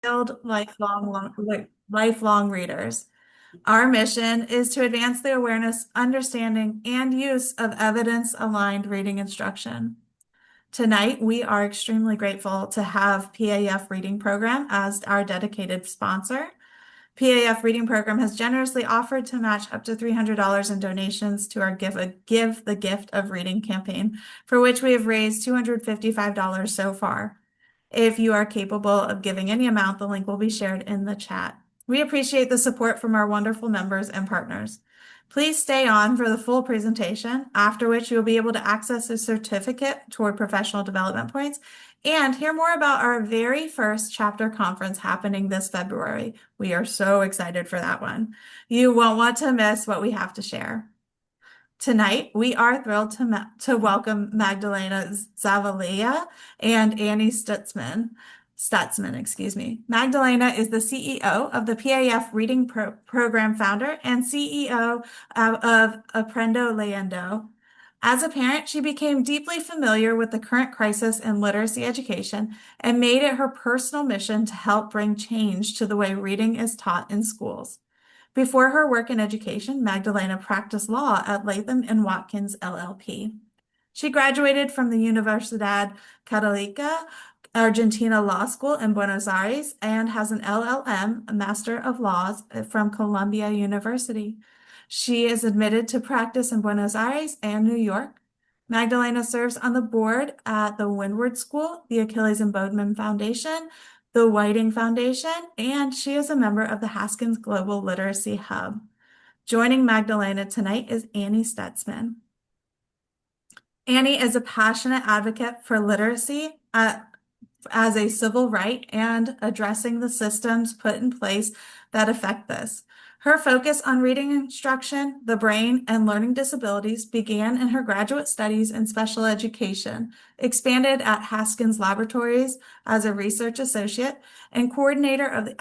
Build lifelong readers. Our mission is to advance the awareness, understanding, and use of evidence-aligned reading instruction. Tonight, we are extremely grateful to have PAF Reading Program as our dedicated sponsor. PAF Reading Program has generously offered to match up to $300 in donations to our Give the Gift of Reading campaign, for which we have raised $255 so far. If you are capable of giving any amount, the link will be shared in the chat. We appreciate the support from our wonderful members and partners. Please stay on for the full presentation, after which you'll be able to access a certificate toward professional development points and hear more about our very first chapter conference happening this February. We are so excited for that one. You won't want to miss what we have to share. Tonight, we are thrilled to welcome Magdalena Zavalia and Annie Stutzman, excuse me. Magdalena is the CEO of the PAF Reading Program founder and CEO of Aprendo Leyendo. As a parent, she became deeply familiar with the current crisis in literacy education and made it her personal mission to help bring change to the way reading is taught in schools. Before her work in education, Magdalena practiced law at Latham and Watkins LLP. She graduated from the Universidad Católica Argentina Law School in Buenos Aires and has an LLM, a Master of Laws, from Columbia University. She is admitted to practice in Buenos Aires and New York. Magdalena serves on the board at the Windward School, the Achilles and Bodman Foundation, the Whiting Foundation, and she is a member of the Haskins Global Literacy Hub. Joining Magdalena tonight is Annie Stutzman. Annie is a passionate advocate for literacy as a civil right and addressing the systems put in place that affect this. Her focus on reading instruction, the brain, and learning disabilities began in her graduate studies in special education, expanded at Haskins Laboratories as a research associate and coordinator of the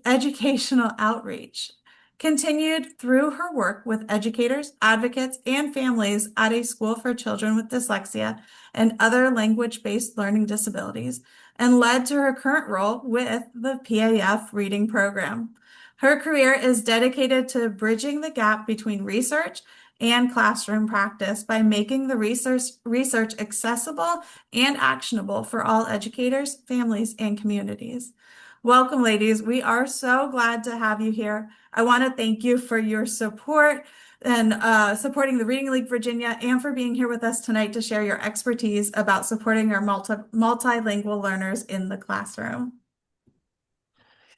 educational outreach. Continued through her work with educators, advocates, and families at a school for children with dyslexia and other language-based learning disabilities, and led to her current role with the PAF Reading Program. Her career is dedicated to bridging the gap between research and classroom practice by making the research accessible and actionable for all educators, families, and communities. Welcome, ladies. We are so glad to have you here. I want to thank you for your support and supporting the Reading League Virginia and for being here with us tonight to share your expertise about supporting our multilingual learners in the classroom.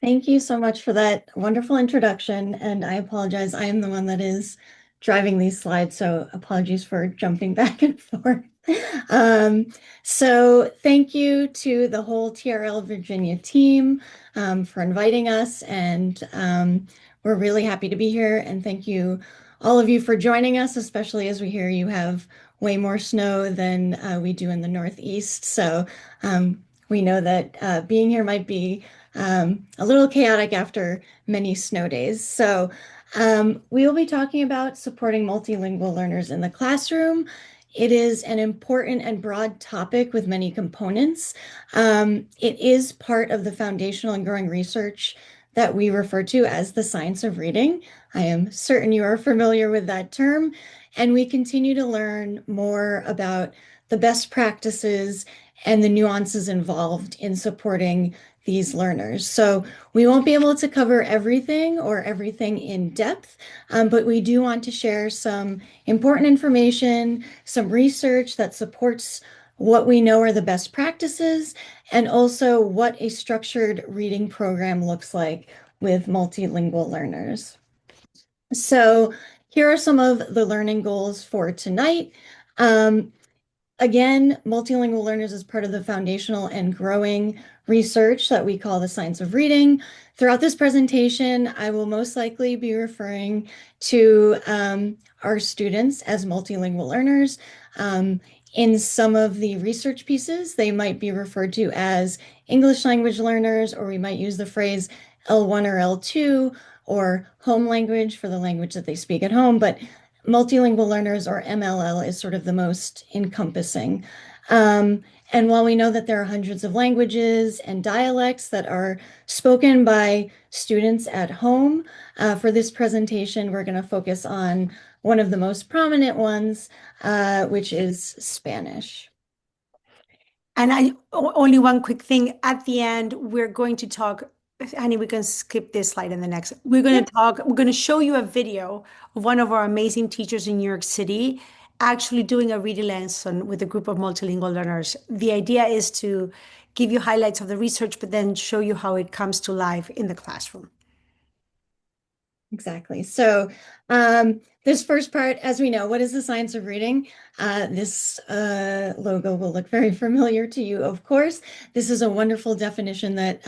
Thank you so much for that wonderful introduction. And I apologize, I am the one that is driving these slides, so apologies for jumping back and forth. So thank you to the whole TRL Virginia team for inviting us, and we're really happy to be here. And thank you, all of you, for joining us, especially as we hear you have way more snow than we do in the Northeast. So we know that being here might be a little chaotic after many snow days. So we will be talking about supporting multilingual learners in the classroom. It is an important and broad topic with many components. It is part of the foundational and growing research that we refer to as the science of reading. I am certain you are familiar with that term, and we continue to learn more about the best practices and the nuances involved in supporting these learners. So we won't be able to cover everything in depth, but we do want to share some important information, some research that supports what we know are the best practices, and also what a structured reading program looks like with multilingual learners. So here are some of the learning goals for tonight. Again, multilingual learners is part of the foundational and growing research that we call the science of reading. Throughout this presentation, I will most likely be referring to our students as multilingual learners. In some of the research pieces, they might be referred to as English language learners, or we might use the phrase L1 or L2, or home language for the language that they speak at home, but multilingual learners, or MLL, is sort of the most encompassing. Um, and while we know that there are hundreds of languages and dialects that are spoken by students at home, for this presentation, we're going to focus on one of the most prominent ones, which is Spanish. And only one quick thing at the end, we're going to talk, honey, we can skip this slide in the next. We're going to show you a video of one of our amazing teachers in New York City actually doing a reading lesson with a group of multilingual learners. The idea is to give you highlights of the research, but then show you how it comes to life in the classroom. Exactly. So, this first part, as we know, what is the science of reading? This logo will look very familiar to you, of course. This is a wonderful definition that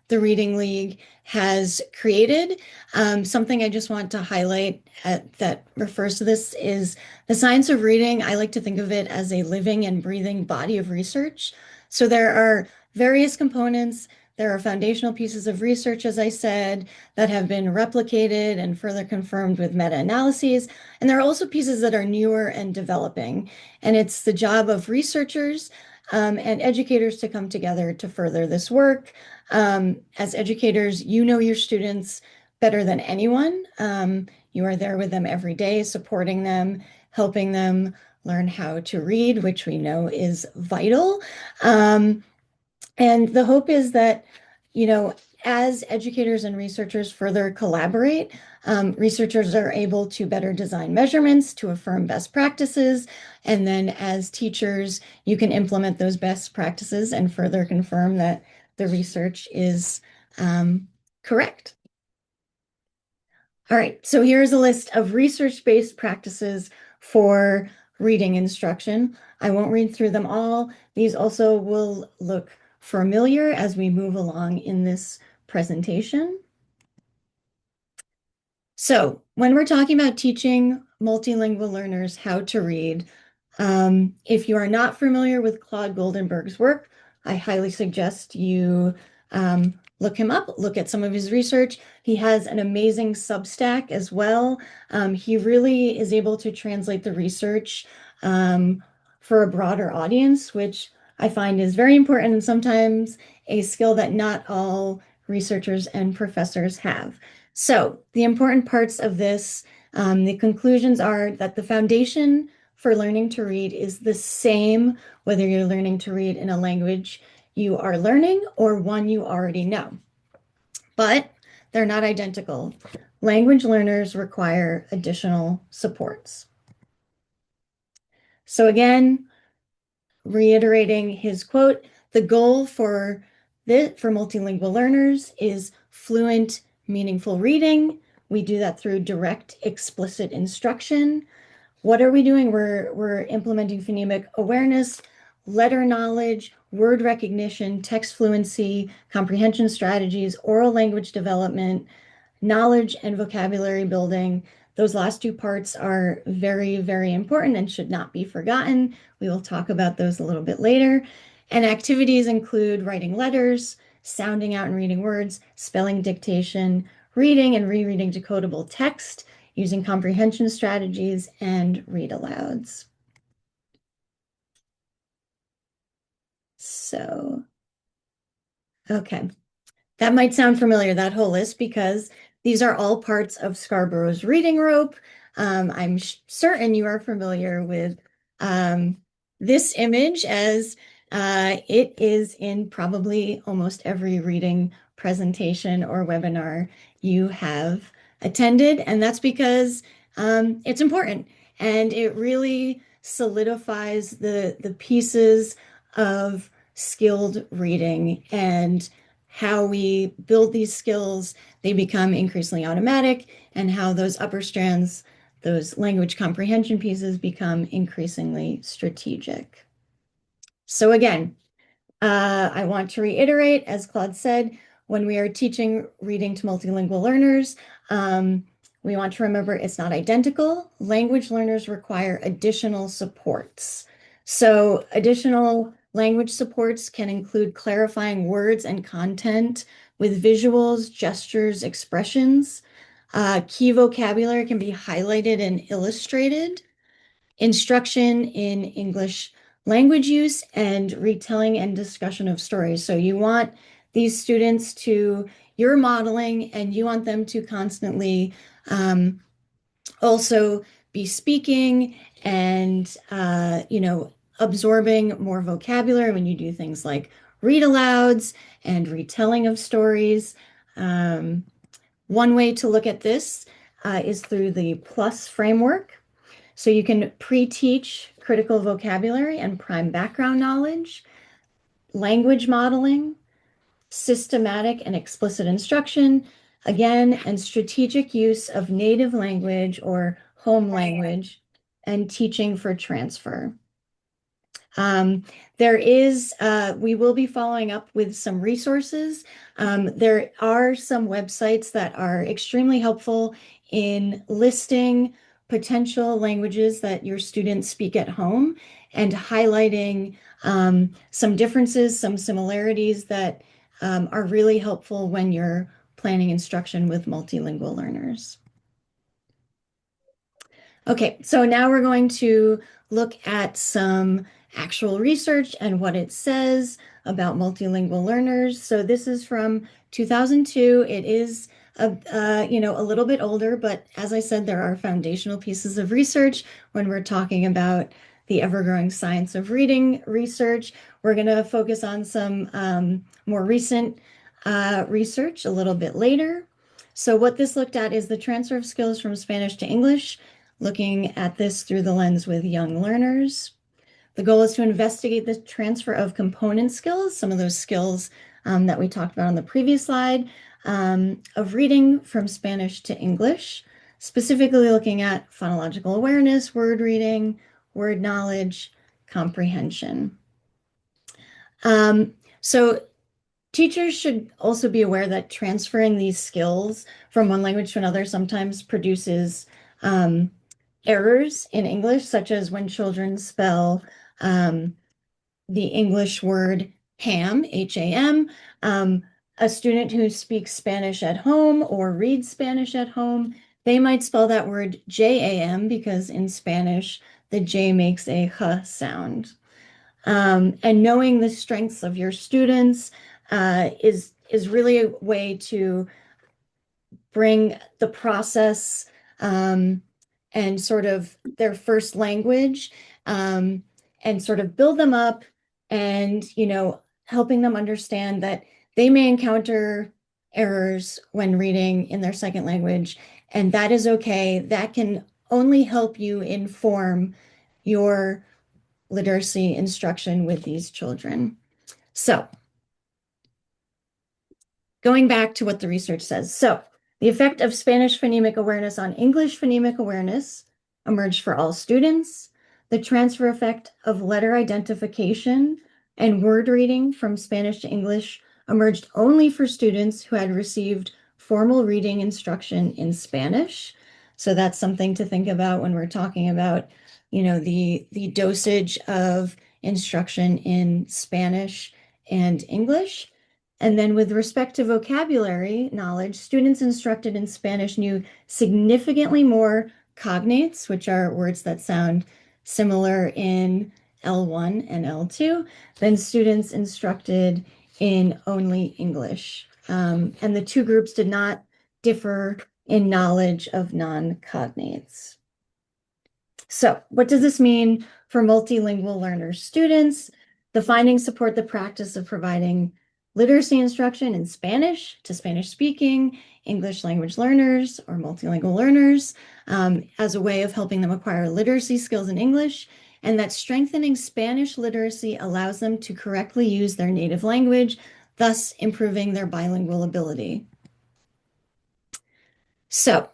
the Reading League has created. Something I just want to highlight that refers to this is the science of reading. I like to think of it as a living and breathing body of research. So there are various components. There are foundational pieces of research, as I said, that have been replicated and further confirmed with meta-analyses. And there are also pieces that are newer and developing. And it's the job of researchers and educators to come together to further this work. As educators, you know your students better than anyone. You are there with them every day, supporting them, helping them learn how to read, which we know is vital. And the hope is that, as educators and researchers further collaborate, researchers are able to better design measurements to affirm best practices. And then as teachers, you can implement those best practices and further confirm that the research is correct. All right, so here's a list of research-based practices for reading instruction. I won't read through them all. These also will look familiar as we move along in this presentation. So when we're talking about teaching multilingual learners how to read, if you are not familiar with Claude Goldenberg's work, I highly suggest you look him up, look at some of his research. He has an amazing Substack as well. He really is able to translate the research for a broader audience, which I find is very important and sometimes a skill that not all researchers and professors have. So the important parts of this, the conclusions are that the foundation for learning to read is the same, whether you're learning to read in a language you are learning or one you already know. But they're not identical. Language learners require additional supports. So again, reiterating his quote, the goal for multilingual learners is fluent, meaningful reading. We do that through direct, explicit instruction. What are we doing? We're implementing phonemic awareness, letter knowledge, word recognition, text fluency, comprehension strategies, oral language development, knowledge and vocabulary building. Those last two parts are very, very important and should not be forgotten. We will talk about those a little bit later. And activities include writing letters, sounding out and reading words, spelling dictation, reading and rereading decodable text, using comprehension strategies, and read alouds. So, okay. That might sound familiar, that whole list, because these are all parts of Scarborough's reading rope. I'm certain you are familiar with this image as it is in probably almost every reading presentation or webinar you have attended. And that's because it's important and it really solidifies the pieces of skilled reading and how we build these skills, they become increasingly automatic, and how those upper strands, those language comprehension pieces, become increasingly strategic. So again, I want to reiterate, as Claude said, when we are teaching reading to multilingual learners, we want to remember it's not identical. Language learners require additional supports. So additional language supports can include clarifying words and content with visuals, gestures, expressions. Key vocabulary can be highlighted and illustrated. Instruction in English language use, and retelling and discussion of stories. So you want these students to, you're modeling, and you want them to constantly also be speaking and, absorbing more vocabulary when you do things like read alouds and retelling of stories. Um, One way to look at this is through the PLUS framework. So you can pre-teach critical vocabulary and prime background knowledge, language modeling, systematic and explicit instruction, again, and strategic use of native language or home language, and teaching for transfer. Um, we will be following up with some resources. There are some websites that are extremely helpful in listing potential languages that your students speak at home and highlighting some differences, some similarities that are really helpful when you're planning instruction with multilingual learners. Okay, so now we're going to look at some actual research and what it says about multilingual learners. So this is from 2002. It is a little bit older, but as I said, there are foundational pieces of research when we're talking about the ever-growing science of reading research. We're going to focus on some more recent research a little bit later. So what this looked at is the transfer of skills from Spanish to English, looking at this through the lens with young learners. The goal is to investigate the transfer of component skills, some of those skills that we talked about on the previous slide, of reading from Spanish to English, specifically looking at phonological awareness, word reading, word knowledge, comprehension. So teachers should also be aware that transferring these skills from one language to another sometimes produces errors in English, such as when children spell the English word ham, H-A-M. A student who speaks Spanish at home or reads Spanish at home, they might spell that word J-A-M because in Spanish, the J makes a h sound. And knowing the strengths of your students is really a way to bring the process and sort of their first language and sort of build them up and, helping them understand that they may encounter errors when reading in their second language, and that is okay. That can only help you inform your literacy instruction with these children. So, going back to what the research says. So, the effect of Spanish phonemic awareness on English phonemic awareness emerged for all students. The transfer effect of letter identification and word reading from Spanish to English emerged only for students who had received formal reading instruction in Spanish. So that's something to think about when we're talking about, the dosage of instruction in Spanish and English. And then with respect to vocabulary knowledge, students instructed in Spanish knew significantly more cognates, which are words that sound similar in L1 and L2, than students instructed in only English. And the two groups did not differ in knowledge of non-cognates. So what does this mean for multilingual learners? Students, the findings support the practice of providing literacy instruction in Spanish to Spanish speaking English language learners or multilingual learners as a way of helping them acquire literacy skills in English, and that strengthening Spanish literacy allows them to correctly use their native language, thus improving their bilingual ability. So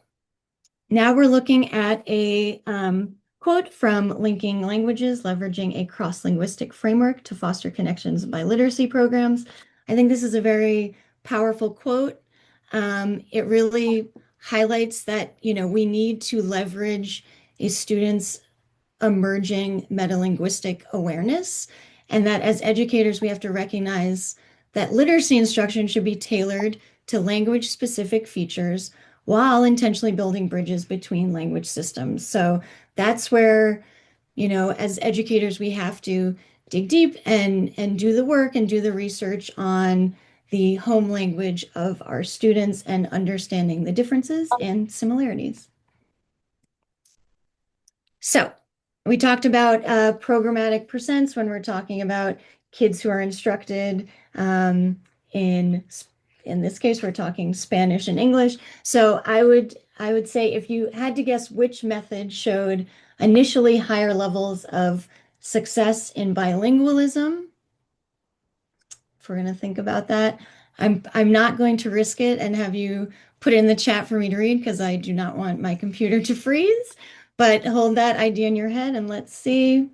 now we're looking at a quote from Linking Languages, Leveraging a Cross-Linguistic Framework to Foster Connections by Literacy Programs. I think this is a very powerful quote. It really highlights that, we need to leverage a student's emerging metalinguistic awareness, and that as educators, we have to recognize that literacy instruction should be tailored to language-specific features while intentionally building bridges between language systems. So that's where as educators, we have to dig deep and do the work and do the research on the home language of our students and understanding the differences and similarities. So we talked about programmatic percents when we're talking about kids who are instructed in this case, we're talking Spanish and English. So I would say if you had to guess which method showed initially higher levels of success in bilingualism, if we're going to think about that, I'm not going to risk it and have you put it in the chat for me to read because I do not want my computer to freeze. But hold that idea in your head and let's see.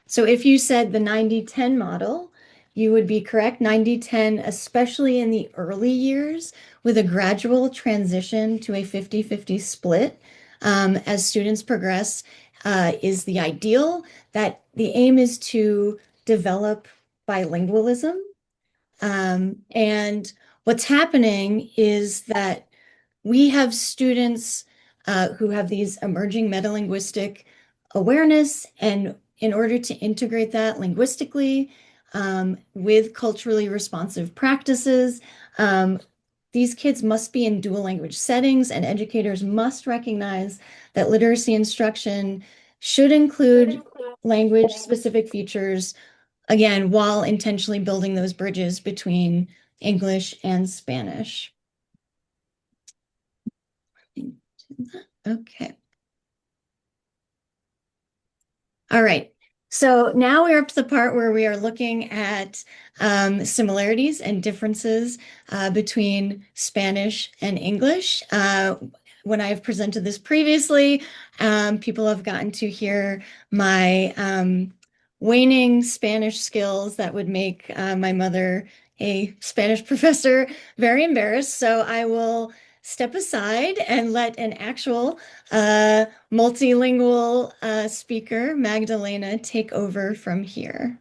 So if you said the 90-10 model, you would be correct. 90-10, especially in the early years, with a gradual transition to a 50-50 split as students progress, is the ideal. That the aim is to develop bilingualism. And what's happening is that we have students who have these emerging metalinguistic awareness, and in order to integrate that linguistically with culturally responsive practices, these kids must be in dual language settings, and educators must recognize that literacy instruction should include language specific features, again, while intentionally building those bridges between English and Spanish. Okay. All right. So now we're up to the part where we are looking at similarities and differences between Spanish and English. When I've presented this previously, people have gotten to hear my waning Spanish skills that would make my mother, a Spanish professor, very embarrassed. So I will step aside and let an actual multilingual speaker, Magdalena, take over from here.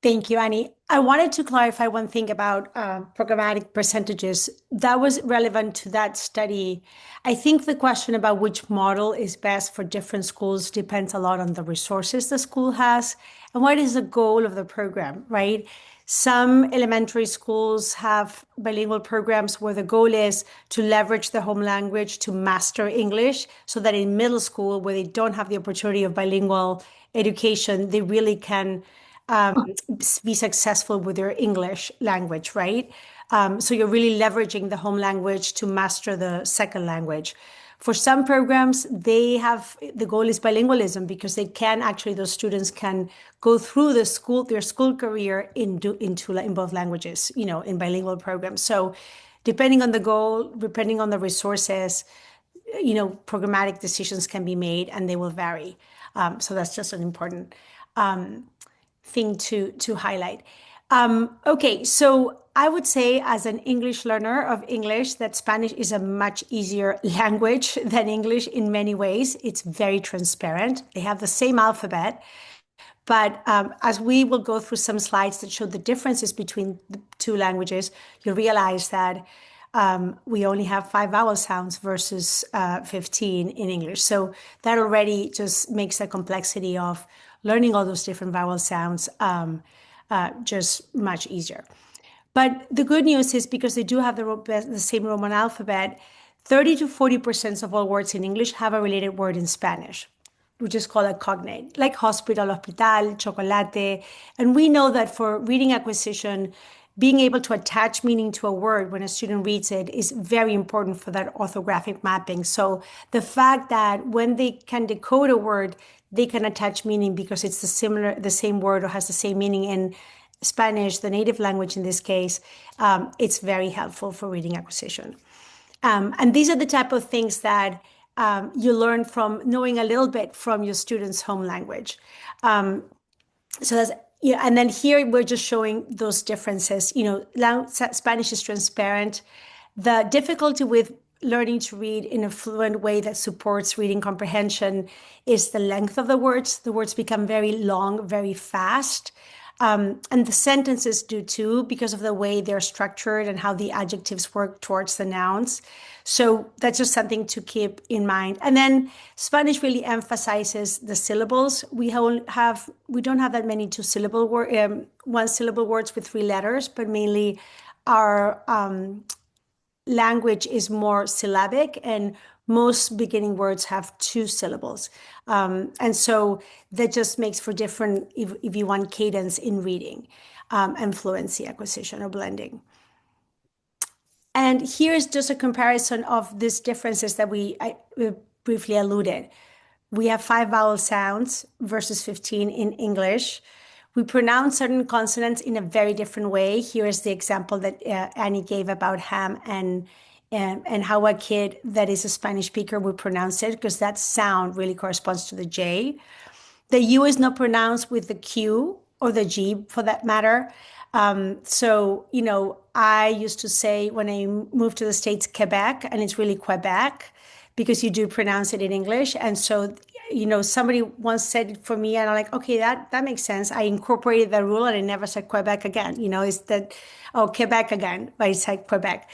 Thank you, Annie. I wanted to clarify one thing about programmatic percentages. That was relevant to that study. I think the question about which model is best for different schools depends a lot on the resources the school has and what is the goal of the program, right? Some elementary schools have bilingual programs where the goal is to leverage the home language to master English so that in middle school, where they don't have the opportunity of bilingual education, they really can be successful with their English language, right? So you're really leveraging the home language to master the second language. For some programs, the goal is bilingualism because those students can go through their school career in both languages, in bilingual programs. So depending on the goal, depending on the resources, programmatic decisions can be made and they will vary. So that's just an important thing to highlight. Okay, so I would say as an English learner of English that Spanish is a much easier language than English in many ways. It's very transparent. They have the same alphabet. But as we will go through some slides that show the differences between the two languages, you'll realize that we only have 5 vowel sounds versus 15 in English. So that already just makes the complexity of learning all those different vowel sounds just much easier. But the good news is because they do have the same Roman alphabet, 30 to 40% of all words in English have a related word in Spanish. We just call it cognate, like hospital, hospital, chocolate. And we know that for reading acquisition, being able to attach meaning to a word when a student reads it is very important for that orthographic mapping. So the fact that when they can decode a word, they can attach meaning because it's the same word or has the same meaning in Spanish, the native language in this case, it's very helpful for reading acquisition. And these are the type of things that you learn from knowing a little bit from your students' home language. So that's, yeah, and then here we're just showing those differences. Spanish is transparent. The difficulty with learning to read in a fluent way that supports reading comprehension is the length of the words. The words become very long, very fast. And the sentences do too, because of the way they're structured and how the adjectives work towards the nouns. So that's just something to keep in mind. And then Spanish really emphasizes the syllables. We don't have that many one syllable words with three letters, but mainly our language is more syllabic, and most beginning words have two syllables. And so that just makes for different, if you want cadence in reading, and fluency acquisition or blending. And here's just a comparison of these differences that we briefly alluded. We have 5 vowel sounds versus 15 in English. We pronounce certain consonants in a very different way. Here is the example that Annie gave about ham and how a kid that is a Spanish speaker would pronounce it, because that sound really corresponds to the J. The U is not pronounced with the Q or the G for that matter. So, I used to say when I moved to the States, Quebec, and it's really Quebec because you do pronounce it in English. And so, somebody once said it for me, and I'm like, okay, that makes sense. I incorporated the rule and I never said Quebec again. It's that, oh, Quebec again, but I said Quebec.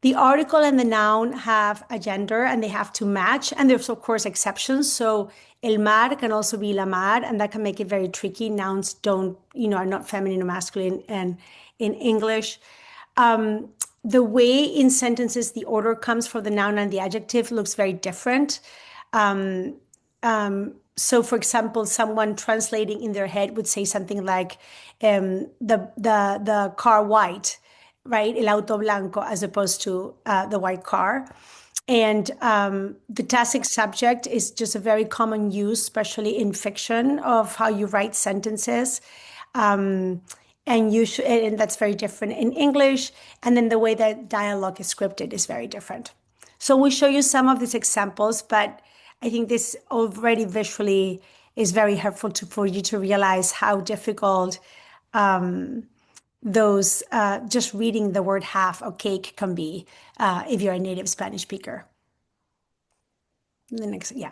The article and the noun have a gender and they have to match. And there's, of course, exceptions. So el mar can also be la mar, and that can make it very tricky. Nouns don't, are not feminine or masculine and in English. The way in sentences the order comes for the noun and the adjective looks very different. So, for example, someone translating in their head would say something like the car white, right? El auto blanco, as opposed to the white car. And the tacit subject is just a very common use, especially in fiction, of how you write sentences. And that's very different in English. And then the way that dialogue is scripted is very different. So we'll show you some of these examples, but I think this already visually is very helpful for you to realize how difficult those just reading the word half or cake can be if you're a native Spanish speaker. The next, yeah.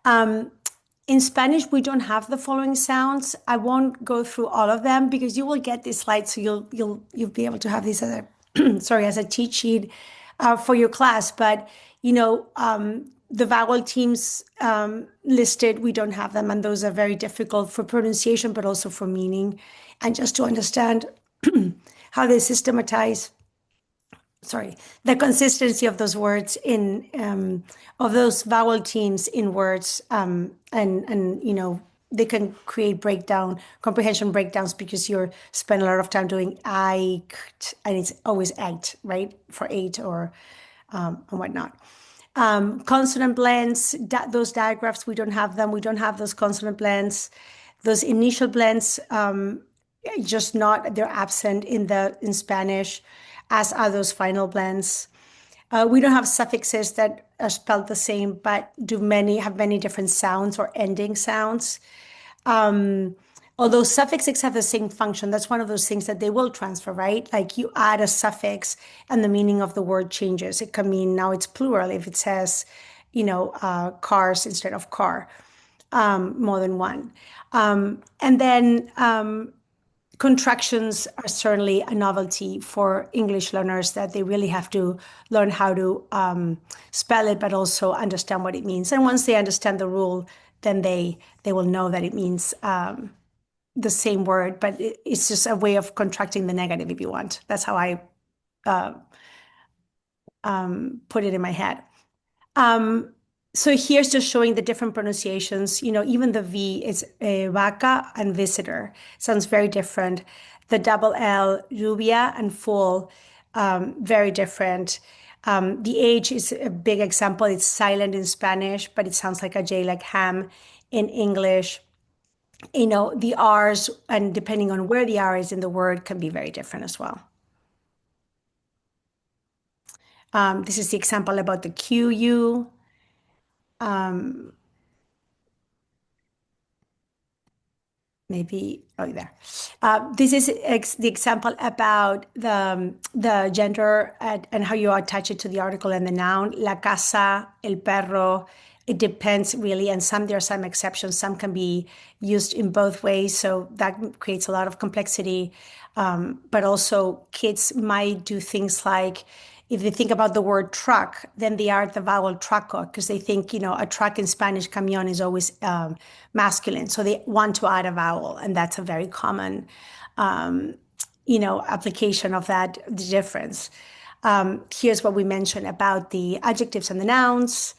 In Spanish, we don't have the following sounds. I won't go through all of them because you will get these slides, so you'll be able to have these as a cheat sheet for your class. But the vowel teams listed, we don't have them, and those are very difficult for pronunciation, but also for meaning, and just to understand how they systematize the consistency of those words of those vowel teams in words, and they can create comprehension breakdowns because you're spend a lot of time doing I, and it's always eight, right? For 8 or and whatnot. Consonant blends, those diagraphs, we don't have them. We don't have those consonant blends. Those initial blends, they're absent in Spanish, as are those final blends. We don't have suffixes that are spelled the same, but have many different sounds or ending sounds. Although suffixes have the same function, that's one of those things that they will transfer, right? Like you add a suffix and the meaning of the word changes. It can mean now it's plural if it says, cars instead of car, more than one. And then contractions are certainly a novelty for English learners, that they really have to learn how to spell it, but also understand what it means. And once they understand the rule, then they will know that it means the same word, but it's just a way of contracting the negative, if you want. That's how I put it in my head. So here's just showing the different pronunciations. Even the V is vaca and visitor. Sounds very different. The double L, lluvia and full, very different. The H is a big example. It's silent in Spanish, but it sounds like a J, like ham in English. The R's, and depending on where the R is in the word, can be very different as well. This is the example about the QU. Maybe there. This is the example about the gender and how you attach it to the article and the noun. La casa, el perro, It depends really, and there are some exceptions. Some can be used in both ways, so that creates a lot of complexity. But also, kids might do things like, if they think about the word truck, then they add the vowel truco because they think, a truck in Spanish, camión, is always masculine. So they want to add a vowel, and that's a very common, application of that difference. Here's what we mentioned about the adjectives and the nouns.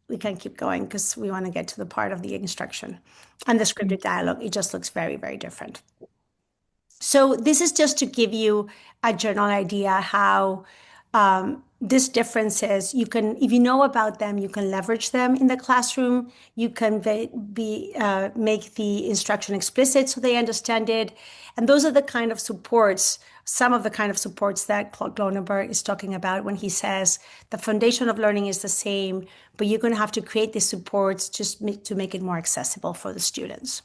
We can keep going because we want to get to the part of the instruction. And the scripted dialogue, it just looks very, very different. So this is just to give you a general idea how these differences, if you know about them, you can leverage them in the classroom. You can make the instruction explicit so they understand it. And those are the kind of supports, some of the kind of supports that Claude Gloneberg is talking about when he says the foundation of learning is the same, but you're going to have to create these supports just to make it more accessible for the students.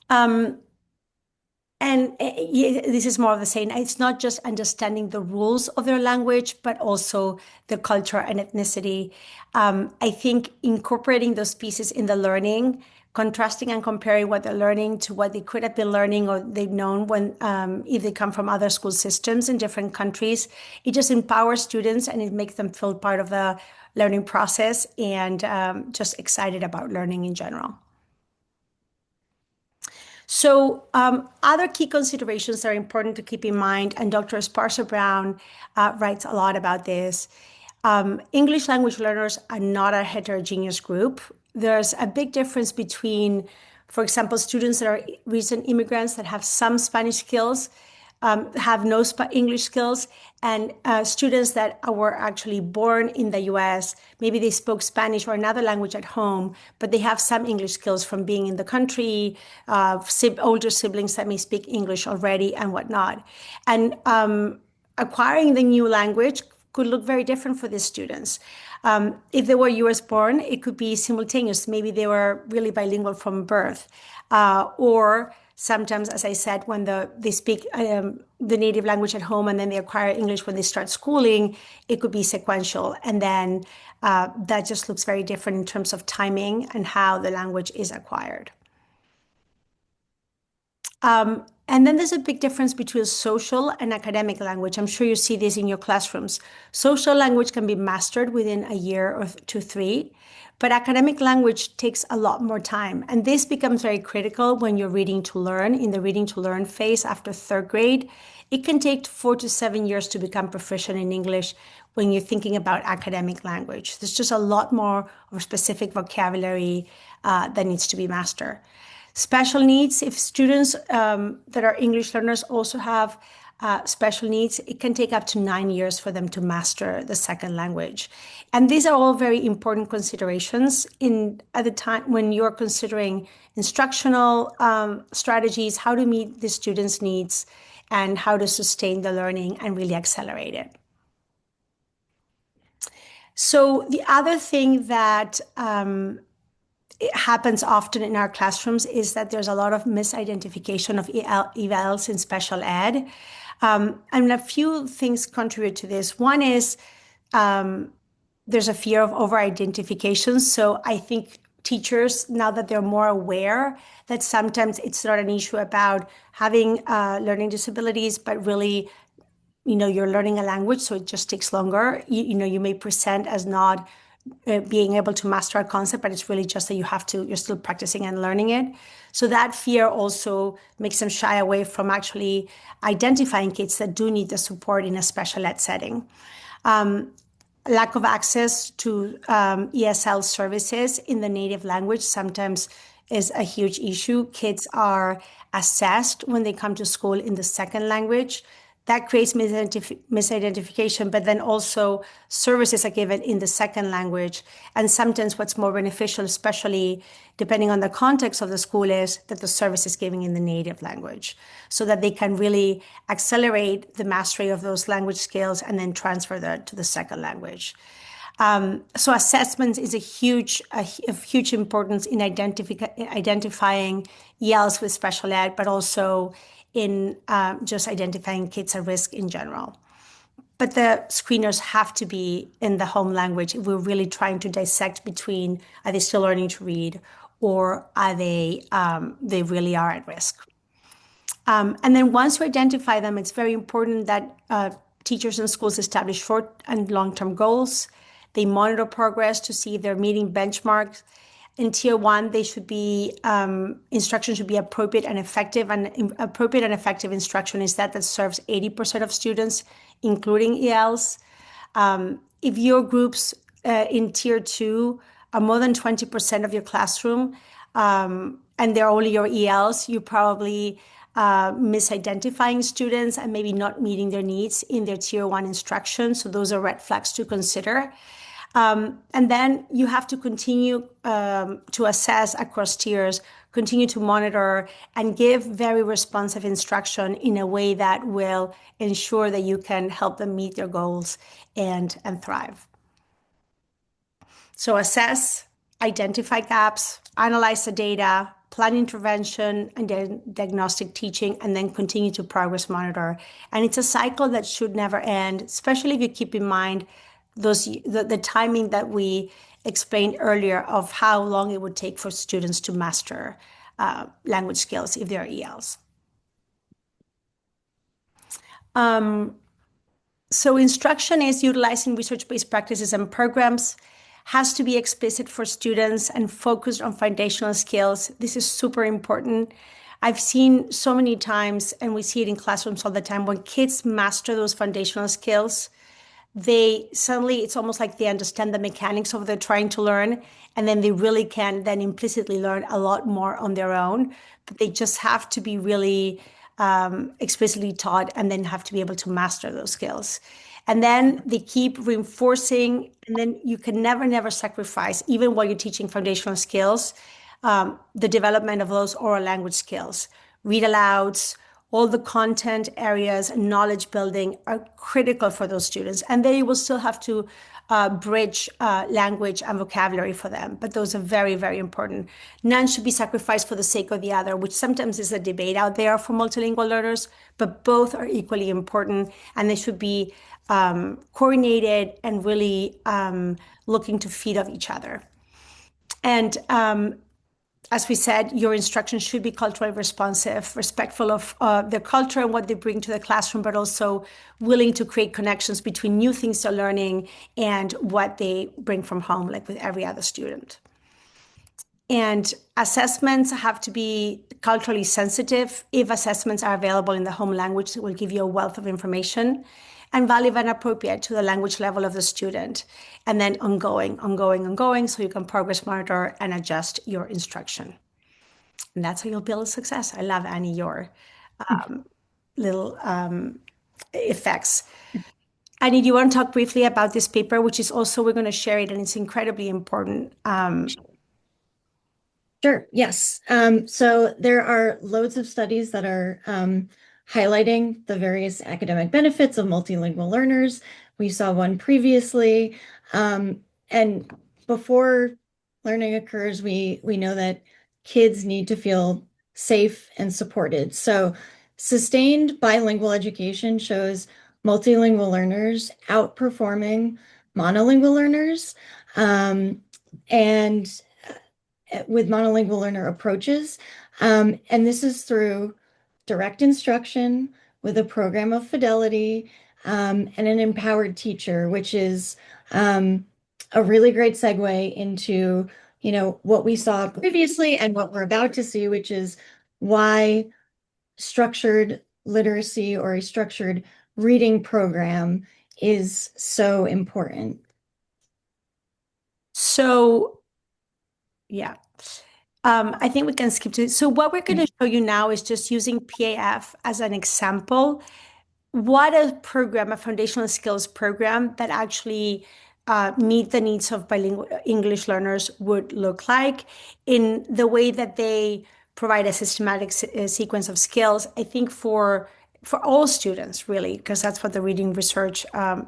And this is more of the same. It's not just understanding the rules of their language, but also the culture and ethnicity. I think incorporating those pieces in the learning, contrasting and comparing what they're learning to what they could have been learning or they've known when if they come from other school systems in different countries, it just empowers students and it makes them feel part of the learning process and just excited about learning in general. So other key considerations that are important to keep in mind, and Dr. Esparza Brown writes a lot about this. English language learners are not a heterogeneous group. There's a big difference between, for example, students that are recent immigrants that have some Spanish skills, have no English skills, and students that were actually born in the US. Maybe they spoke Spanish or another language at home, but they have some English skills from being in the country, older siblings that may speak English already and whatnot. And acquiring the new language could look very different for these students. If they were US born, it could be simultaneous. Maybe they were really bilingual from birth, or sometimes, as I said, when they speak the native language at home and then they acquire English when they start schooling, it could be sequential. And then that just looks very different in terms of timing and how the language is acquired. And then there's a big difference between social and academic language. I'm sure you see this in your classrooms. Social language can be mastered within a year or 2, 3. But academic language takes a lot more time. And this becomes very critical when you're reading to learn, in the reading to learn phase after 3rd grade. It can take 4 to 7 years to become proficient in English when you're thinking about academic language. There's just a lot more of specific vocabulary that needs to be mastered. Special needs, if students that are English learners also have special needs, it can take up to 9 years for them to master the second language. And these are all very important considerations at the time when you're considering instructional strategies, how to meet the students' needs and how to sustain the learning and really accelerate it. So the other thing that it happens often in our classrooms is that there's a lot of misidentification of evals in special ed. And a few things contribute to this. One is there's a fear of over-identification. So I think teachers, now that they're more aware that sometimes it's not an issue about having learning disabilities, but really, you're learning a language, so it just takes longer. You may present as not being able to master a concept, but it's really just that you're still practicing and learning it. So that fear also makes them shy away from actually identifying kids that do need the support in a special ed setting. Lack of access to ESL services in the native language sometimes is a huge issue. Kids are assessed when they come to school in the second language. That creates misidentification, but then also services are given in the second language. And sometimes what's more beneficial, especially depending on the context of the school, is that the service is given in the native language so that they can really accelerate the mastery of those language skills and then transfer that to the second language. So assessment is a huge importance in identifying ELs with special ed, but also in just identifying kids at risk in general. But the screeners have to be in the home language if we're really trying to dissect between are they still learning to read or are they really are at risk. And then once you identify them, it's very important that teachers and schools establish short and long-term goals. They monitor progress to see if they're meeting benchmarks. In tier one, they should be instruction should be appropriate and effective. And appropriate and effective instruction is that serves 80% of students, including ELs. If your groups in tier two are more than 20% of your classroom, and they're only your ELs, you probably misidentifying students and maybe not meeting their needs in their tier one instruction. So those are red flags to consider. And then you have to continue to assess across tiers, continue to monitor, and give very responsive instruction in a way that will ensure that you can help them meet their goals and thrive. So assess, identify gaps, analyze the data, plan intervention and then diagnostic teaching, and then continue to progress monitor. And it's a cycle that should never end, especially if you keep in mind the timing that we explained earlier of how long it would take for students to master language skills if they're ELs. So instruction is utilizing research-based practices and programs, has to be explicit for students and focused on foundational skills. This is super important. I've seen so many times, and we see it in classrooms all the time, when kids master those foundational skills, they suddenly, it's almost like they understand the mechanics of what they're trying to learn, and then they really can then implicitly learn a lot more on their own. But they just have to be really explicitly taught and then have to be able to master those skills. And then they keep reinforcing, and then you can never sacrifice, even while you're teaching foundational skills, the development of those oral language skills. Read alouds, all the content areas and knowledge building are critical for those students. And then you will still have to bridge language and vocabulary for them. But those are very, very important. None should be sacrificed for the sake of the other, which sometimes is a debate out there for multilingual learners, but both are equally important, and they should be coordinated and really looking to feed off each other. And as we said, your instruction should be culturally responsive, respectful of their culture and what they bring to the classroom, but also willing to create connections between new things they're learning and what they bring from home, like with every other student. And assessments have to be culturally sensitive. If assessments are available in the home language, it will give you a wealth of information, and valid and appropriate to the language level of the student. And then ongoing, so you can progress monitor and adjust your instruction. And that's how you'll build success. I love, Annie, your little effects. Annie, do you want to talk briefly about this paper, which is also, we're going to share it, and it's incredibly important. Sure, yes. So there are loads of studies that are highlighting the various academic benefits of multilingual learners. We saw one previously. And before learning occurs, we know that kids need to feel safe and supported. So sustained bilingual education shows multilingual learners outperforming monolingual learners. And with monolingual learner approaches. And this is through direct instruction with a program of fidelity and an empowered teacher, which is a really great segue into, what we saw previously and what we're about to see, which is why structured literacy or a structured reading program is so important. So, yeah. I think we can skip to it. So what we're going to show you now is just using PAF as an example, what a program, a foundational skills program that actually meet the needs of bilingual English learners would look like in the way that they provide a systematic sequence of skills. I think for all students, really, because that's what the reading research,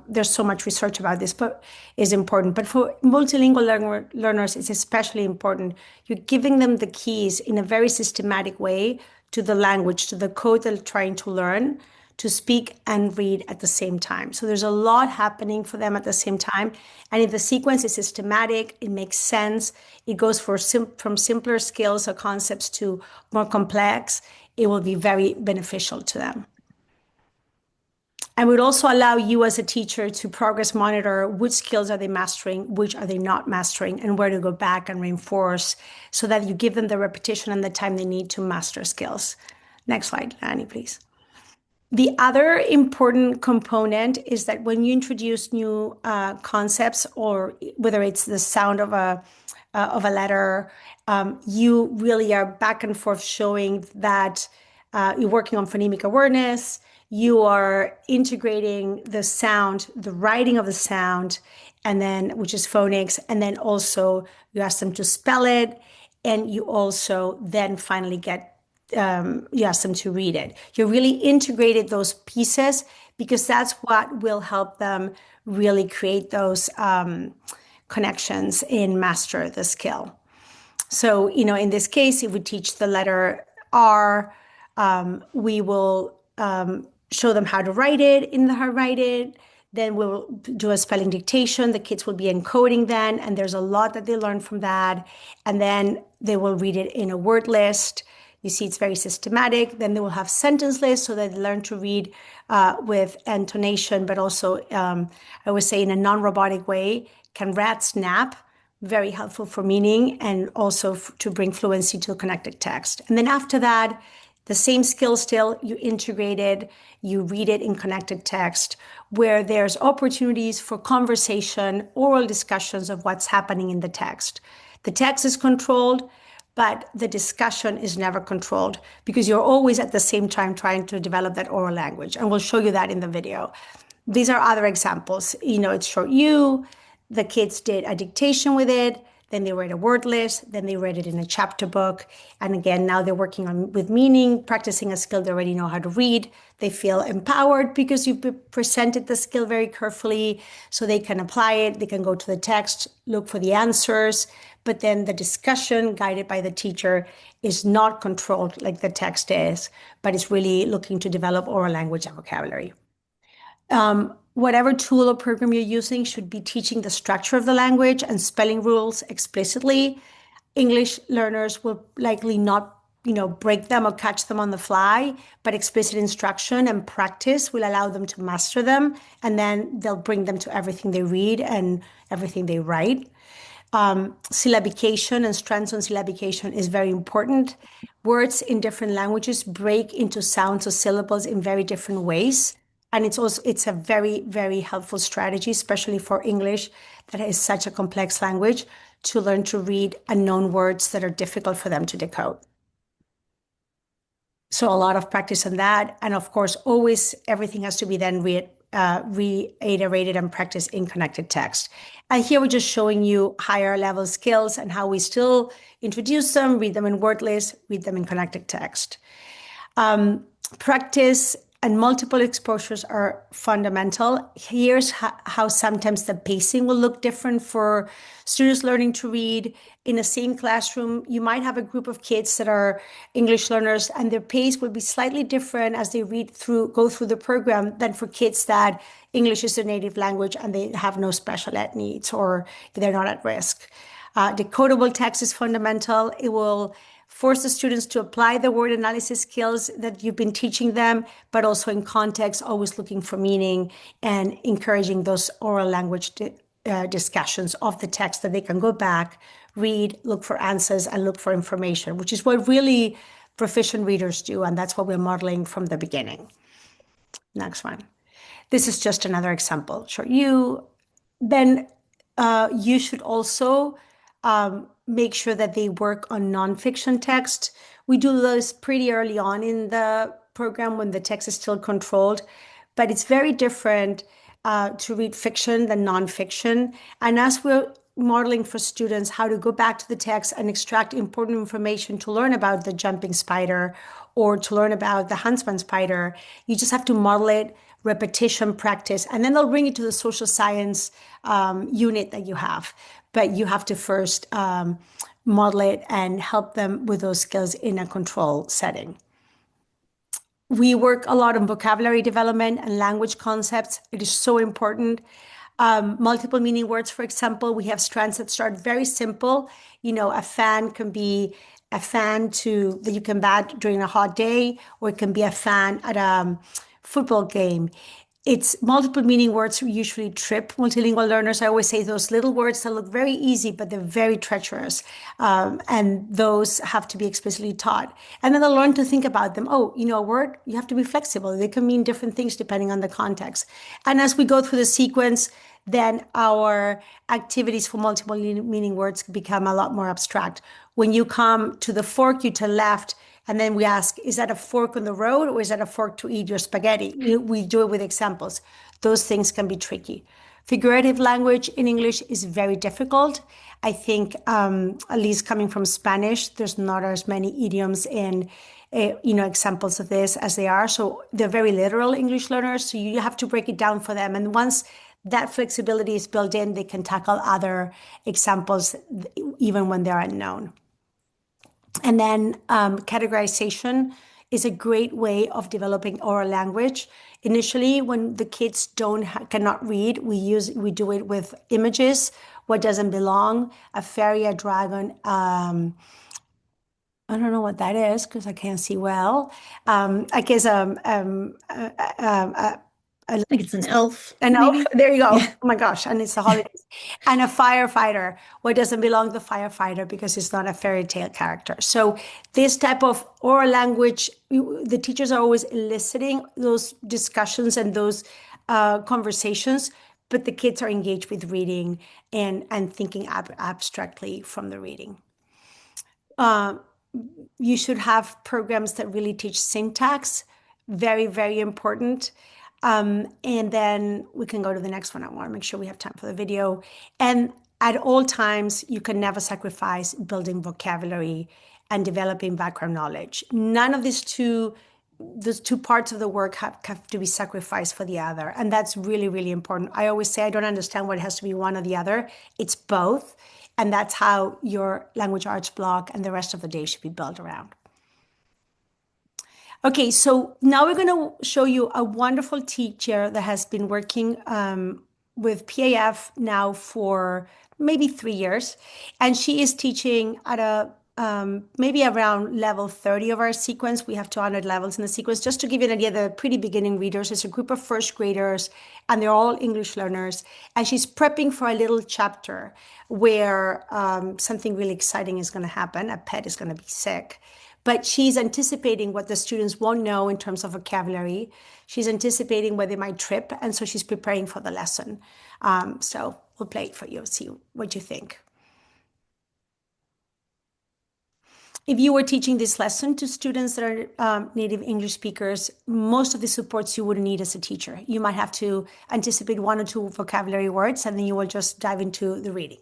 there's so much research about this, but is important. But for multilingual learners, it's especially important. You're giving them the keys in a very systematic way to the language, to the code they're trying to learn, to speak and read at the same time. So there's a lot happening for them at the same time. And if the sequence is systematic, it makes sense, it goes from simpler skills or concepts to more complex, it will be very beneficial to them. And would also allow you as a teacher to progress monitor which skills are they mastering, which are they not mastering, and where to go back and reinforce so that you give them the repetition and the time they need to master skills. Next slide, Annie, please. The other important component is that when you introduce new concepts, or whether it's the sound of a letter, you really are back and forth showing that you're working on phonemic awareness, you are integrating the sound, the writing of the sound, and then, which is phonics, and then also you ask them to spell it, and you also then finally you ask them to read it. You really integrated those pieces because that's what will help them really create those connections and master the skill. So, in this case, if we teach the letter R, we will show them how to write it in the how to write it. Then we'll do a spelling dictation. The kids will be encoding then, and there's a lot that they learn from that. And then they will read it in a word list. You see, it's very systematic. Then they will have sentence lists so that they learn to read with intonation, but also, I would say, in a non-robotic way. Can rats nap? Very helpful for meaning and also to bring fluency to connected text. And then after that, the same skill still, you integrate it, you read it in connected text, where there's opportunities for conversation, oral discussions of what's happening in the text. The text is controlled, but the discussion is never controlled because you're always at the same time trying to develop that oral language. And we'll show you that in the video. These are other examples. It's short U. The kids did a dictation with it. Then they read a word list. Then they read it in a chapter book. And again, now they're working with meaning, practicing a skill they already know how to read. They feel empowered because you presented the skill very carefully, so they can apply it. They can go to the text, look for the answers. But then the discussion guided by the teacher is not controlled like the text is, but it's really looking to develop oral language and vocabulary. Whatever tool or program you're using should be teaching the structure of the language and spelling rules explicitly. English learners will likely not, break them or catch them on the fly, but explicit instruction and practice will allow them to master them, and then they'll bring them to everything they read and everything they write. Syllabication and strands on syllabication is very important. Words in different languages break into sounds or syllables in very different ways. And it's a very, very helpful strategy, especially for English, that is such a complex language, to learn to read unknown words that are difficult for them to decode. So a lot of practice on that. And of course, always everything has to be then reiterated and practiced in connected text. And here we're just showing you higher level skills and how we still introduce them, read them in word lists, read them in connected text. Practice and multiple exposures are fundamental. Here's how sometimes the pacing will look different for students learning to read. In the same classroom, you might have a group of kids that are English learners, and their pace will be slightly different as they go through the program than for kids that English is their native language and they have no special ed needs or they're not at risk. Decodable text is fundamental. It will force the students to apply the word analysis skills that you've been teaching them, but also in context, always looking for meaning and encouraging those oral language discussions of the text that they can go back, read, look for answers, and look for information, which is what really proficient readers do. And that's what we're modeling from the beginning. Next one. This is just another example. Short U. Then you should also make sure that they work on nonfiction text. We do this pretty early on in the program when the text is still controlled, but it's very different to read fiction than nonfiction. And as we're modeling for students how to go back to the text and extract important information to learn about the jumping spider or to learn about the huntsman spider, you just have to model it, repetition, practice, and then they'll bring it to the social science unit that you have. But you have to first model it and help them with those skills in a control setting. We work a lot on vocabulary development and language concepts. It is so important. Multiple meaning words, for example, we have strands that start very simple. You know, a fan can be a fan that you can bat during a hot day, or it can be a fan at a football game. It's multiple meaning words usually trip multilingual learners. I always say those little words that look very easy, but they're very treacherous. And those have to be explicitly taught. And then they'll learn to think about them. Oh, you know, a word, you have to be flexible. They can mean different things depending on the context. And as we go through the sequence, then our activities for multiple meaning words become a lot more abstract. When you come to the fork, you to left, and then we ask, is that a fork on the road or is that a fork to eat your spaghetti? We do it with examples. Those things can be tricky. Figurative language in English is very difficult. I think, at least coming from Spanish, there's not as many idioms in, examples of this as they are. So they're very literal English learners. So you have to break it down for them. And once that flexibility is built in, they can tackle other examples even when they're unknown. And then categorization is a great way of developing oral language. Initially, when the kids cannot read, we do it with images. What doesn't belong? A fairy, a dragon. I don't know what that is because I can't see well. I guess I think it's an elf, an elf. maybe. There you go. Yeah. Oh my gosh. And it's the holidays. And a firefighter. What doesn't belong to the firefighter because it's not a fairy tale character. So this type of oral language, the teachers are always eliciting those discussions and those conversations, but the kids are engaged with reading and thinking abstractly from the reading. You should have programs that really teach syntax. Very, very important. And then we can go to the next one. I want to make sure we have time for the video. And at all times, you can never sacrifice building vocabulary and developing background knowledge. None of those two parts of the work have to be sacrificed for the other. And that's really, really important. I always say I don't understand why it has to be one or the other. It's both. And that's how your language arts block and the rest of the day should be built around. Okay, so now we're going to show you a wonderful teacher that has been working with PAF now for maybe 3 years. And she is teaching at a maybe around level 30 of our sequence. We have 200 levels in the sequence. Just to give you an idea, the pretty beginning readers is a group of first graders, and they're all English learners. And she's prepping for a little chapter where something really exciting is going to happen. A pet is going to be sick. But she's anticipating what the students won't know in terms of vocabulary. She's anticipating where they might trip, and so she's preparing for the lesson. So we'll play it for you, see what you think. If you were teaching this lesson to students that are native English speakers, most of the supports you wouldn't need as a teacher. You might have to anticipate 1 or 2 vocabulary words, and then you will just dive into the reading.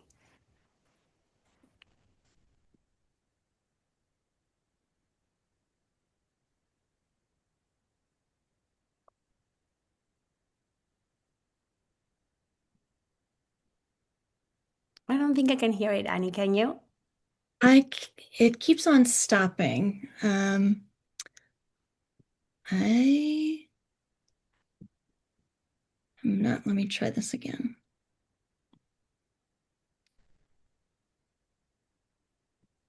I don't think I can hear it, Annie, can you? It keeps on stopping. Let me try this again.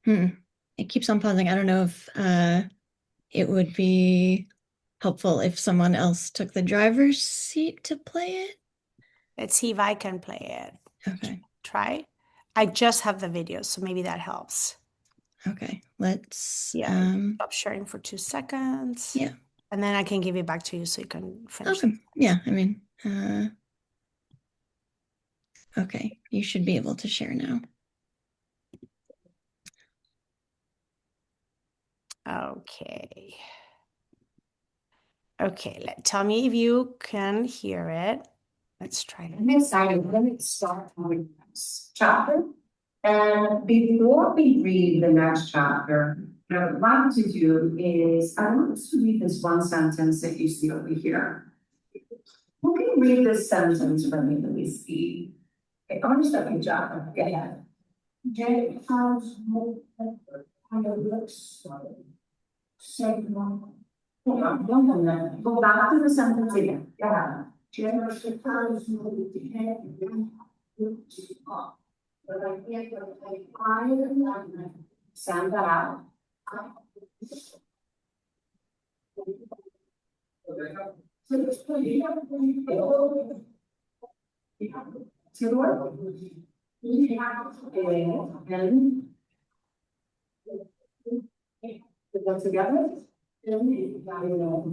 It keeps on pausing. I don't know if it would be helpful if someone else took the driver's seat to play it. Let's see if I can play it. Okay. Try. I just have the video, so maybe that helps. Okay, let's stop sharing for 2 seconds. Yeah. And then I can give it back to you so you can finish. Okay. Yeah, I mean, okay, you should be able to share now. Okay. Okay, tell me if you can hear it. Let's try it. I'm excited. Let me start with the next chapter. And before we read the next chapter, what I would like to do is I want us to read this one sentence that you see over here. Who can read this sentence for me, Louise? Okay, I'll just start your job. Go ahead. Jay, how's more kind of looks so Go back to the sentence again. Yeah. Send that out. See the word? And put them together.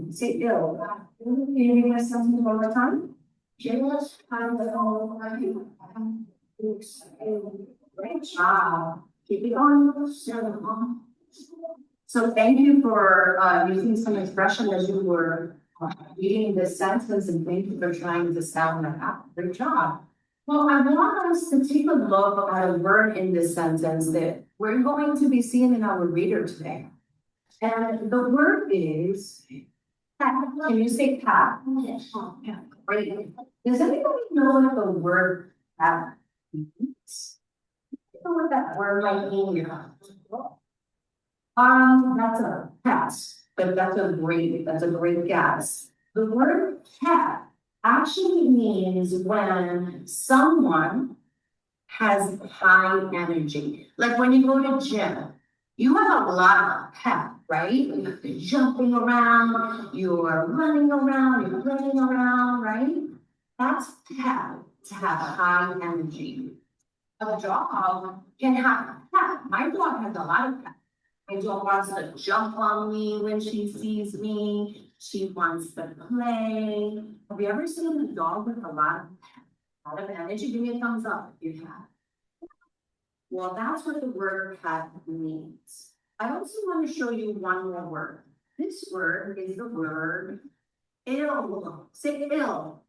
Say ill. Can you give us something one more time? Jealous, great job. Keep it going. So thank you for using some expression as you were reading this sentence, and thank you for trying to sound that out. Great job. Well, I want us to take a look at a word in this sentence that we're going to be seeing in our reader today. And the word is cat. Can you say cat? Yeah. Great. Does anybody know what the word cat means? Know what that word might mean? That's a pass, but that's a great guess. The word cat actually means when someone has high energy. Like when you go to gym, you have a lot of pep, right? You're jumping around, you're running around, you're running around, right? That's pep, to have high energy. A dog can have pep. My dog has a lot of pep. My dog wants to jump on me when she sees me. She wants to play. Have you ever seen a dog with a lot of energy? Give me a thumbs up if you have. Well, that's what the word pet means. I also want to show you one more word. This word is the word ill. Say ill.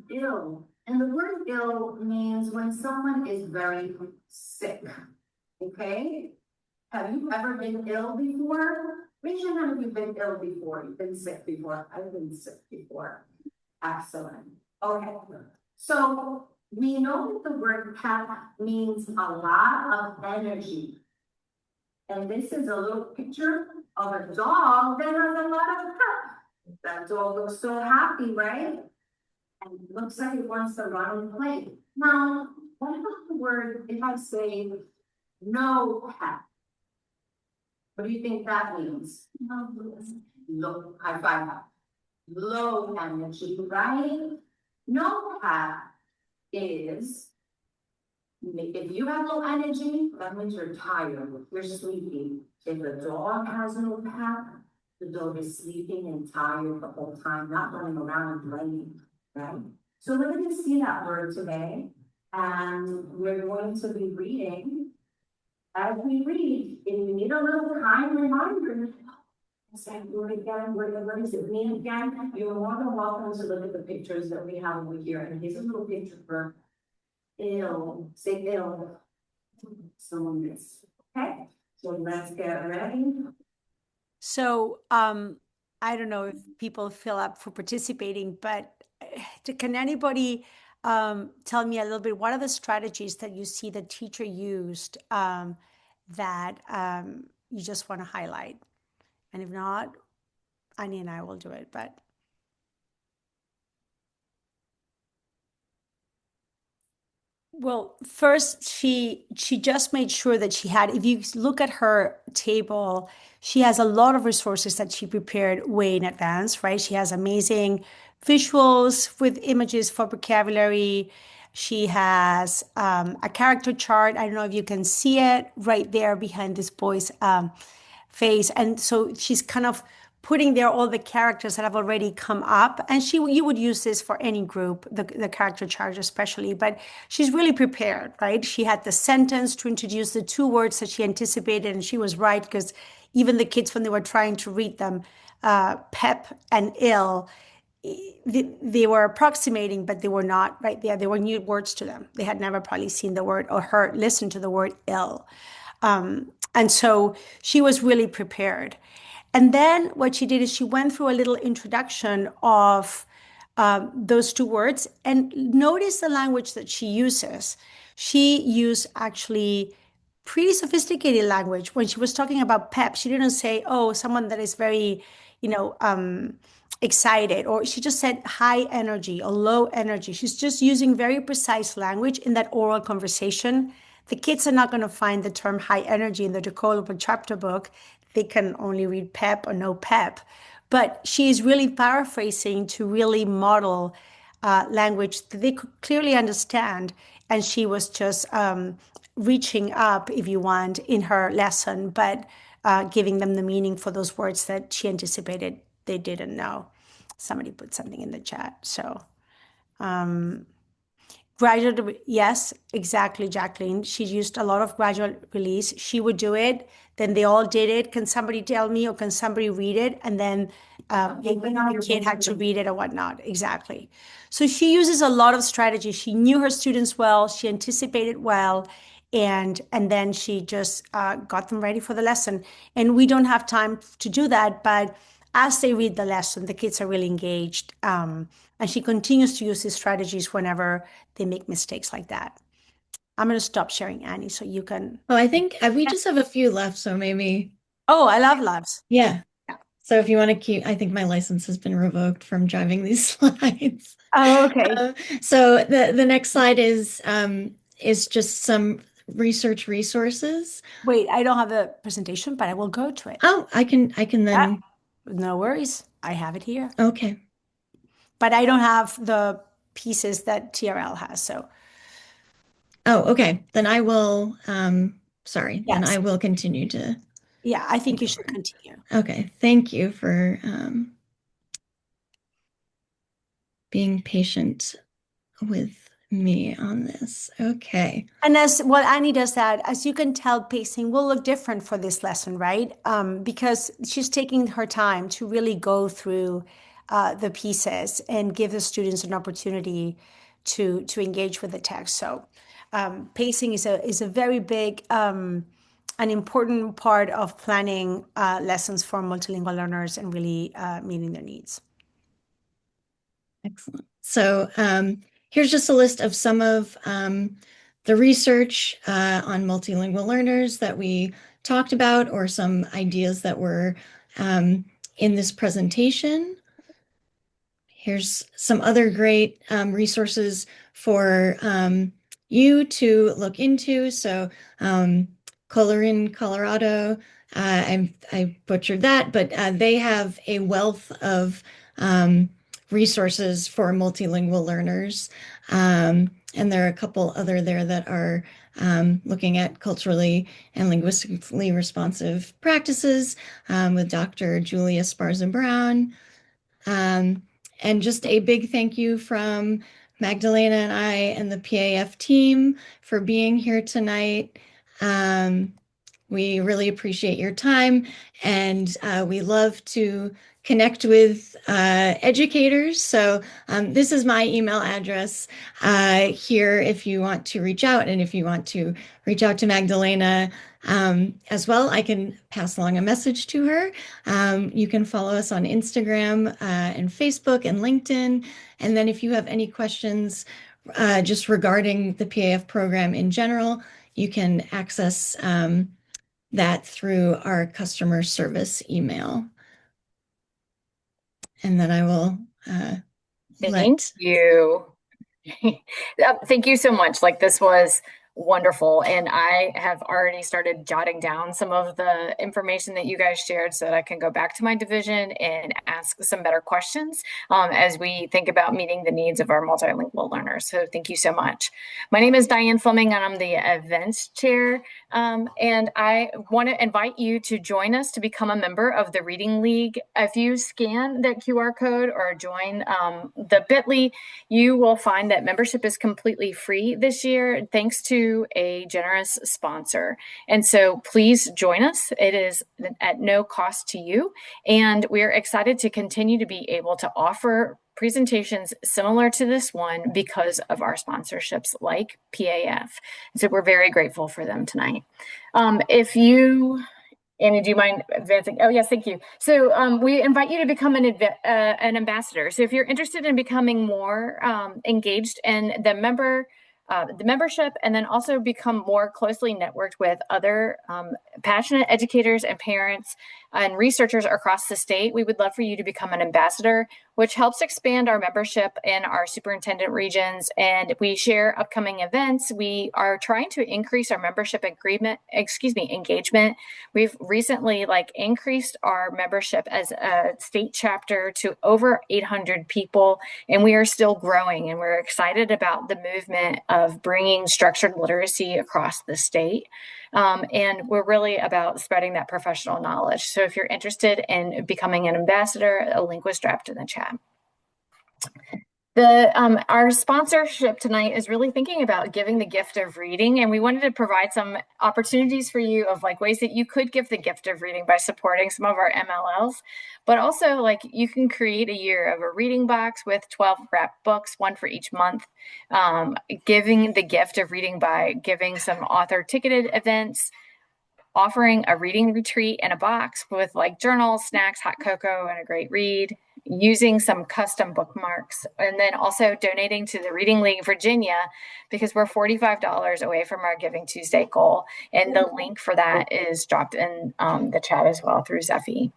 Ill. And the word ill means when someone is very sick. Okay? Have you ever been ill before? Raise your hand if you've been ill before. You've been sick before. I've been sick before. Excellent. Okay. So we know that the word pep means a lot of energy. And this is a little picture of a dog that has a lot of pep. That dog looks so happy, right? And it looks like it wants to run and play. Now, what about the word, if I say no pep? What do you think that means? Low, high five. Low energy, right? No pep is, if you have low energy, that means you're tired, you're sleepy. If the dog has no pep, the dog is sleeping and tired the whole time, not running around and playing, right? So we're going to see that word today, and we're going to be reading. As we read, if you need a little time reminder, say word again, what does it mean again? You're more than welcome to look at the pictures that we have over here. And here's a little picture for ill. Say ill. Someone this. Okay, so let's get ready. So I don't know if people feel up for participating, but can anybody tell me a little bit, what are the strategies that you see the teacher used that you just want to highlight? And if not, Annie and I will do it, but. Well, first she just made sure that she had, if you look at her table, she has a lot of resources that she prepared way in advance, right? She has amazing visuals with images for vocabulary. She has a character chart. I don't know if you can see it right there behind this boy's face. And so she's kind of putting there all the characters that have already come up. And you would use this for any group, the character chart especially, but she's really prepared, right? She had the sentence to introduce the two words that she anticipated, and she was right, because even the kids, when they were trying to read them, pep and ill, they were approximating, but they were not right there. They were new words to them. They had never probably seen the word or listened to the word ill. And so she was really prepared. And then what she did is she went through a little introduction of those two words, and notice the language that she uses. She used actually pretty sophisticated language. When she was talking about pep, she didn't say, oh, someone that is very, excited, or she just said high energy or low energy. She's just using very precise language in that oral conversation. The kids are not going to find the term high energy in the decodable chapter book. They can only read pep or no pep. But she is really paraphrasing to really model language that they could clearly understand. And she was just reaching up, if you want, in her lesson, but giving them the meaning for those words that she anticipated they didn't know. Somebody put something in the chat. So, gradual, yes, exactly, Jacqueline. She used a lot of gradual release. She would do it, then they all did it. Can somebody tell me, or can somebody read it? And then the kid had to read it or whatnot. Exactly. So she uses a lot of strategy. She knew her students well. She anticipated well. And then she just got them ready for the lesson. And we don't have time to do that, but as they read the lesson, the kids are really engaged. And she continues to use these strategies whenever they make mistakes like that. I'm going to stop sharing, Annie, so you can. Oh, I think we just have a few left, so maybe. Oh, I love loves. Yeah. Yeah. So if you want to keep, I think my license has been revoked from driving these slides. Oh, okay. So the next slide is just some research resources. Wait, I don't have the presentation, but I will go to it. Oh, I can then. No worries. I have it here. Okay. But I don't have the pieces that TRL has. So. Oh, okay. Then I will, sorry, then Yes. I will continue to. Yeah, I think you should continue. Okay. Thank you for being patient with me on this. Okay. And as well, Annie does that, as you can tell, pacing will look different for this lesson, right? Because she's taking her time to really go through the pieces and give the students an opportunity to engage with the text. So pacing is a very big an important part of planning lessons for multilingual learners and really meeting their needs. Excellent. So here's just a list of some of the research on multilingual learners that we talked about, or some ideas that were in this presentation. Here's some other great resources for you to look into. So Colorin, Colorado, I butchered that, but they have a wealth of resources for multilingual learners. And there are a couple other there that are looking at culturally and linguistically responsive practices with Dr. Julia Sparza Brown. And just a big thank you from Magdalena and I and the PAF team for being here tonight. We really appreciate your time, and we love to connect with educators. So this is my email address here if you want to reach out, and if you want to reach out to Magdalena as well, I can pass along a message to her. You can follow us on Instagram and Facebook and LinkedIn. And then if you have any questions just regarding the PAF program in general, you can access that through our customer service email. And then I will Thank you. Thank you so much. Like, this was wonderful. And I have already started jotting down some of the information that you guys shared so that I can go back to my division and ask some better questions as we think about meeting the needs of our multilingual learners. So thank you so much. My name is Diane Fleming, and I'm the events chair. And I want to invite you to join us to become a member of the Reading League. If you scan that QR code or join the bit.ly, you will find that membership is completely free this year, thanks to a generous sponsor. And so please join us. It is at no cost to you. And we're excited to continue to be able to offer presentations similar to this one because of our sponsorships like PAF. So we're very grateful for them tonight. Annie, do you mind advancing? Oh, yes, thank you. So we invite you to become an ambassador. So if you're interested in becoming more engaged in the member the membership, and then also become more closely networked with other passionate educators and parents and researchers across the state. We would love for you to become an ambassador, which helps expand our membership in our superintendent regions. And we share upcoming events. We are trying to increase our membership engagement. We've recently increased our membership as a state chapter to over 800 people, and we are still growing, and we're excited about the movement of bringing structured literacy across the state. And we're really about spreading that professional knowledge. So if you're interested in becoming an ambassador, a link was dropped in the chat. Our sponsorship tonight is really thinking about giving the gift of reading, and we wanted to provide some opportunities for you of ways that you could give the gift of reading by supporting some of our MLLs, but also you can create a year of a reading box with 12 wrapped books, one for each month, giving the gift of reading by giving some author ticketed events, offering a reading retreat in a box with journals, snacks, hot cocoa, and a great read, using some custom bookmarks, and then also donating to the Reading League Virginia, because we're $45 away from our Giving Tuesday goal. And the link for that is dropped in the chat as well through Zephy.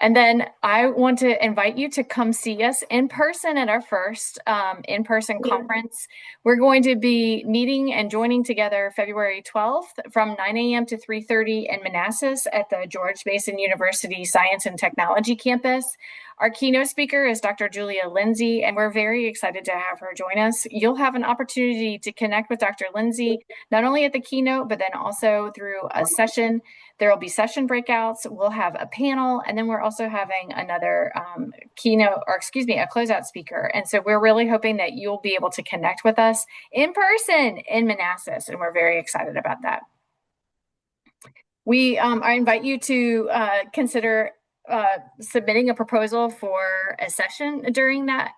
And then I want to invite you to come see us in person at our first in-person conference. We're going to be meeting and joining together February 12th from 9 a.m. to 3:30 in Manassas at the George Mason University Science and Technology campus. Our keynote speaker is Dr. Julia Lindsay, and we're very excited to have her join us. You'll have an opportunity to connect with Dr. Lindsay, not only at the keynote, but then also through a session. There will be session breakouts. We'll have a panel, and then we're also having another a closeout speaker. And so we're really hoping that you'll be able to connect with us in person in Manassas, and we're very excited about that. I invite you to consider submitting a proposal for a session during that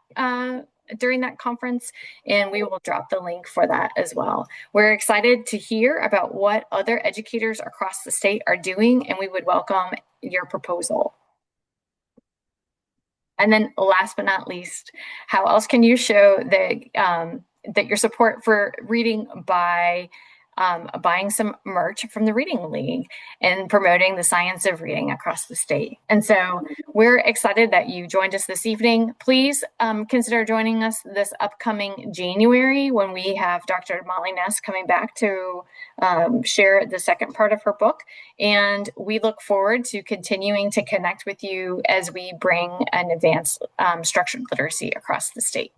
conference, and we will drop the link for that as well. We're excited to hear about what other educators across the state are doing, and we would welcome your proposal. And then last but not least, how else can you show that your support for reading by buying some merch from the Reading League and promoting the science of reading across the state? And so we're excited that you joined us this evening. Please consider joining us this upcoming January when we have Dr. Molly Ness coming back to share the second part of her book. And we look forward to continuing to connect with you as we bring an advanced structured literacy across the state.